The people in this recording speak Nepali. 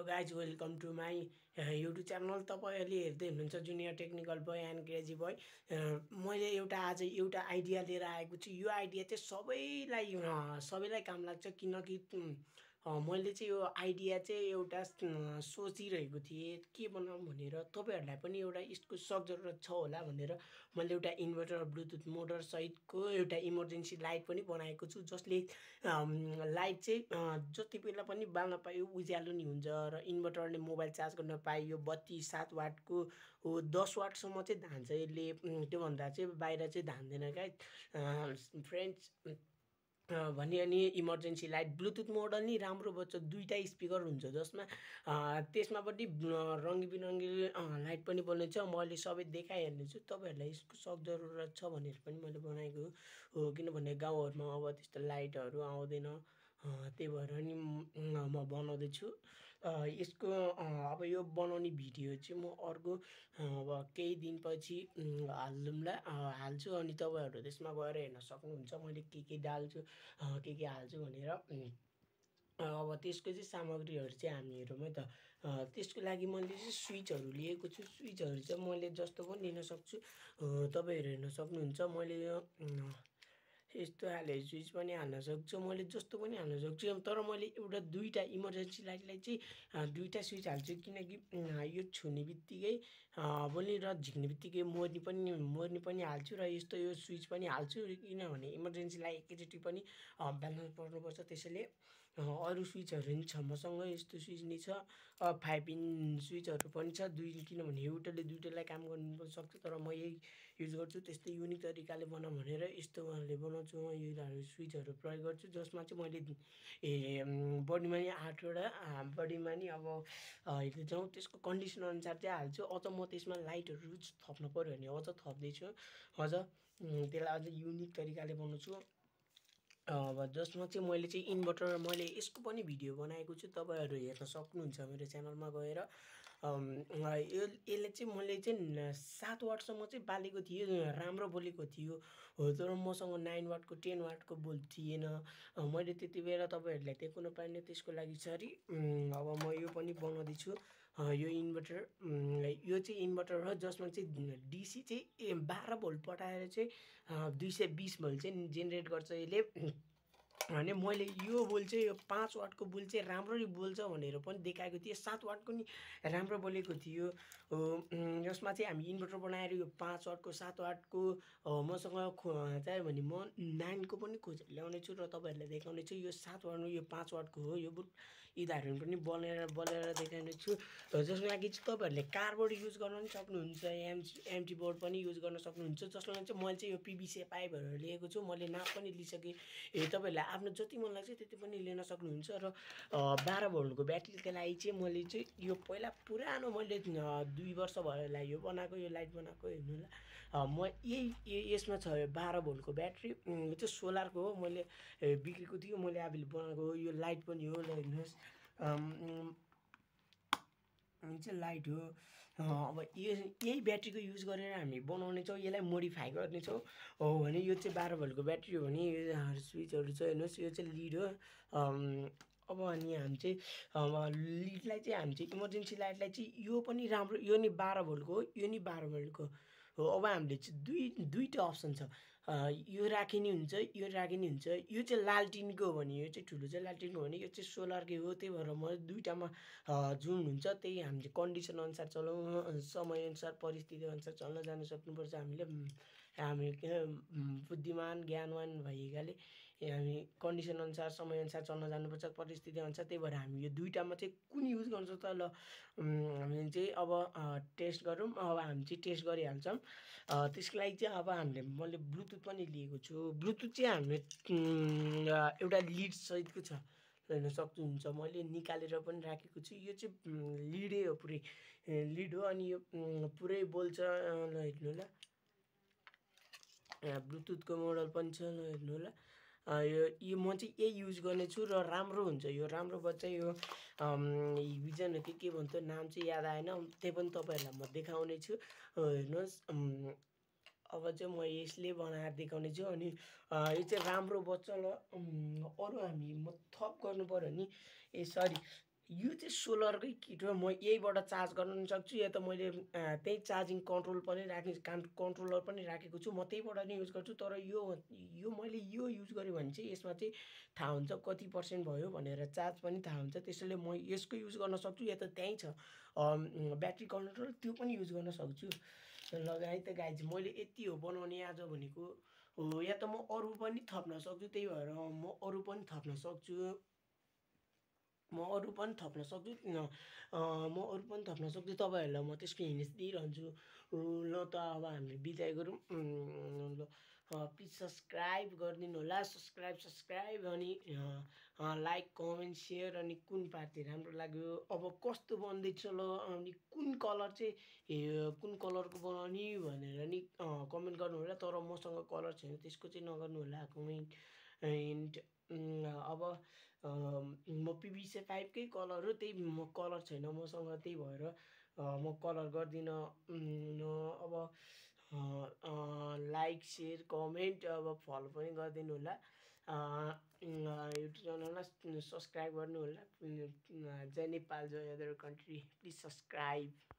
Hello guys welcome to my YouTube channel. तपाईँहरूले हेर्दै हुनुहुन्छ junior technical boy and crazy boy. मैले आज एउटा आइडिया लिएर आएको छु। यो आइडिया चाहिँ सबैलाई काम लाग्छ, किनकि मैले चाहिँ यो आइडिया चाहिँ एउटा सोचिरहेको थिएँ के बनाऊँ भनेर। तपाईँहरूलाई पनि एउटा यसको सक जरुरत छ होला भनेर मैले एउटा इन्भर्टर ब्लुटुथ मोटर सहितको एउटा इमर्जेन्सी लाइट पनि बनाएको छु, जसले लाइट चाहिँ जति बेला पनि बाल्न पायो उज्यालो नि हुन्छ र इन्भर्टरले मोबाइल चार्ज गर्न पायो। यो बत्ती 7 वाटको हो, 10 वाटसम्म चाहिँ धान्छ यसले, त्योभन्दा चाहिँ बाहिर चाहिँ धान्दैन क्या फ्रेन्ड्स। भने अनि इमर्जेन्सी लाइट ब्लुटुथ मोडल नि राम्रो बज्छ, दुईटा स्पिकर हुन्छ जसमा त्यसमा पनि रङ्गी बिरङ्गी लाइट पनि बल्नेछ। मैले सबै देखाइहाल्नेछु, तपाईँहरूलाई यसको सक जरुरत छ भनेर पनि मैले बनाएको हो, किनभने गाउँहरूमा अब त्यस्तो लाइटहरू आउँदैन, त्यही भएर नि म बनाउँदैछु यसको। अब यो बनाउने भिडियो चाहिँ म अर्को अब केही दिनपछि हाल्छु, अनि तपाईँहरू त्यसमा गएर हेर्न सक्नुहुन्छ मैले के डाल्छु के हाल्छु भनेर। अब त्यसको चाहिँ सामग्रीहरू चाहिँ हामी हेरौँ है त। त्यसको लागि मैले चाहिँ स्विचहरू लिएको छु। स्विचहरू चाहिँ मैले जस्तो पनि लिन सक्छु, तपाईँहरू हेर्न सक्नुहुन्छ। मैले यो यस्तो खाले स्विच पनि हाल्न सक्छु, मैले जस्तो पनि हाल्न सक्छु। तर मैले एउटा दुईवटा इमर्जेन्सी लाइटलाई चाहिँ दुईवटा स्विच हाल्छु, किनकि यो छुने बित्तिकै पनि र झिक्ने बित्तिकै मोर्नी पनि हाल्छु र यस्तो यो स्विच पनि हाल्छु, किनभने इमर्जेन्सीलाई एकैचोटि पनि बाल्नु पर्नुपर्छ। त्यसैले अरू स्विचहरू नि छ मसँग, यस्तो स्विच नि छ, 5 पिन स्विचहरू पनि छ किनभने एउटाले दुईटालाई काम गर्नु सक्छ। तर म यही युज गर्छु, त्यस्तै युनिक तरिकाले बनाऊँ भनेर यस्तो बनाउँछु। म यो स्विचहरू प्रयोग गर्छु, जसमा चाहिँ मैले बडीमा नि 8वटा बडीमा नि अब हेर्दै जाउँ त्यसको कन्डिसन अनुसार चाहिँ हाल्छु। अझ म त्यसमा लाइटहरू थप्नु पऱ्यो भने अझ थप्दैछु, अझ त्यसलाई अझ युनिक तरिकाले बनाउँछु। अब जसमा चाहिँ मैले यसको पनि भिडियो बनाएको छु, तपाईँहरू हेर्न सक्नुहुन्छ मेरो च्यानलमा गएर। यसले चाहिँ मैले चाहिँ 7 वाटसम्म चाहिँ बालेको थिएँ, राम्रो बोलेको थियो हो, तर मसँग 9 वाटको 10 वाटको बल्ब थिएन। मैले त्यति बेला तपाईँहरूलाई देखाउन पाइनँ, त्यसको लागि सरी। अब म यो पनि बनाउँदैछु। यो इन्भर्टर यो चाहिँ इन्भर्टर हो, जसमा चाहिँ डिसी चाहिँ 12 भोल्ट पठाएर चाहिँ 220 भोल्ट चाहिँ जेनेरेट गर्छ यसले। भने मैले यो बोल चाहिँ यो 5 वाटको बोल चाहिँ राम्ररी बोल्छ भनेर पनि देखाएको थिएँ, 7 वाटको नि राम्रो बोलेको थियो। यसमा चाहिँ हामी इन्भर्टर बनाएर यो 5 वाटको 7 वाटको मसँग चाहियो भने म 9को पनि खोजेर ल्याउने छु र तपाईँहरूलाई देखाउने छु। यो 7 वाट यो 5 वाटको हो, यो यिनीहरू पनि बलेर देखाउने छु। जसको लागि चाहिँ तपाईँहरूले कार्डबोर्ड युज गर्न पनि सक्नुहुन्छ, एमटी बोर्ड पनि युज गर्न सक्नुहुन्छ। जसको लागि चाहिँ मैले चाहिँ यो पिभिसी पाइपहरू लिएको छु, मैले नाप पनि लिइसकेँ। तपाईँहरूले आफ्नो जति मन लाग्छ त्यति पनि लिन सक्नुहुन्छ। र 12 भोल्टको ब्याट्रीको लागि चाहिँ मैले चाहिँ यो पहिला पुरानो मैले 2 वर्ष भयो होला यो बनाएको, यो लाइट बनाएको हेर्नु होला। म यसमा छ 12 भोल्टको ब्याट्री, यो चाहिँ सोलरको हो, मैले बिग्रेको थियो, मैले आफूले बनाएको हो। यो लाइट पनि हो, हेर्नुहोस् चाहिँ लाइट हो। अब यही ब्याट्रीको युज गरेर हामी बनाउने छौँ, यसलाई मोडिफाई गर्नेछौँ हो भने। यो चाहिँ 12 भोल्टको ब्याट्री हो भने यो स्विचहरू छ हेर्नुहोस्, यो चाहिँ लिड हो। अब अनि हामी चाहिँ लिडलाई चाहिँ हामी चाहिँ इमर्जेन्सी लाइटलाई चाहिँ यो पनि राम्रो, यो नि 12 भोल्टको हो, यो नि 12 भोल्टको हो। अब हामीले चाहिँ दुईवटा अप्सन छ, यो राखिने हुन्छ, यो राखिने हुन्छ। यो चाहिँ लालटिनको हो भने, यो चाहिँ ठुलो चाहिँ लालटिनको हो भने, यो चाहिँ सोलरकै हो। त्यही भएर म दुईवटामा जुन हुन्छ त्यही हामीले कन्डिसन अनुसार चलाउँ, समयअनुसार परिस्थिति अनुसार चल्न जानु सक्नुपर्छ। हामी बुद्धिमान ज्ञानवान भएकाले हामी कन्डिसन अनुसार समयअनुसार चल्न जानुपर्छ, परिस्थिति अनुसार। त्यही भएर हामी यो दुईवटामा चाहिँ कुन युज गर्नु सक्छ ल हामी चाहिँ अब टेस्ट गरौँ। अब हामी चाहिँ टेस्ट गरिहाल्छौँ। त्यसको लागि चाहिँ अब मैले ब्लुटुथ पनि लिएको छु। ब्लुटुथ चाहिँ हामीले एउटा लिड सहितको छ, हेर्न सक्नुहुन्छ। मैले निकालेर पनि राखेको छु। यो चाहिँ लिडै हो, पुरै लिड हो। अनि यो पुरै बोल्छ, ल हेर्नु होला। ब्लुटुथको मोडल पनि छ, ल हेर्नु होला। यो म चाहिँ यही युज गर्नेछु र राम्रो हुन्छ, यो राम्रो बच्चा। यो हिजन के भन्छ नाम चाहिँ याद आएन, त्यही पनि तपाईँहरूलाई म देखाउने छु, हेर्नुहोस्। अब चाहिँ म यसले बनाएर देखाउने छु। अनि यो चाहिँ राम्रो बच्चा। ल अरू हामी म थप गर्नु पऱ्यो भने सरी यो चाहिँ सोलरकै किट हो। म यहीबाट चार्ज गर्न पनि सक्छु, या त मैले त्यही चार्जिङ कन्ट्रोल पनि राख्ने कन्ट्रोलर पनि राखेको छु, म त्यहीबाट नै युज गर्छु। तर यो यो मैले यो युज गरेँ भने चाहिँ यसमा चाहिँ थाहा हुन्छ कति पर्सेन्ट भयो भनेर, चार्ज पनि थाहा हुन्छ। त्यसैले म यसको युज गर्न सक्छु, या त त्यहीँ छ ब्याट्री कन्ट्रोलर, त्यो पनि युज गर्न सक्छु। लगाएँ त गाइज, मैले यति हो बनाउने आज भनेको हो। या त म अरू पनि थप्न सक्छु, त्यही भएर म अरू पनि थप्न सक्छु। म अरू पनि थप्न सक्छु म अरू पनि थप्न सक्छु, तपाईँहरूलाई म त्यसको हिन्ट्स दिइरहन्छु। ल त अब हामीले बिदाइ गरौँ। ल प्लिज सब्सक्राइब गरिदिनु होला, सब्सक्राइब अनि लाइक कमेन्ट सेयर, अनि कुन पार्टी राम्रो लाग्यो, अब कस्तो बन्दैछ, ल अनि कुन कलर चाहिँ कुन कलरको बनाउने भनेर नि कमेन्ट गर्नु होला। तर मसँग कलर छैन, त्यसको चाहिँ नगर्नु होला कमेन्ट। एन्ड अब म पिभिसी पाइपकै कलर हो, त्यही म कलर छैन मसँग, त्यही भएर म कलर गर्दिनँ। अब लाइक सेयर कमेन्ट अब फलो पनि गरिदिनु होला। युट्युब च्यानललाई सब्सक्राइब गर्नु होला। जय नेपाल, जय अदर कन्ट्री, प्लिज सब्सक्राइब।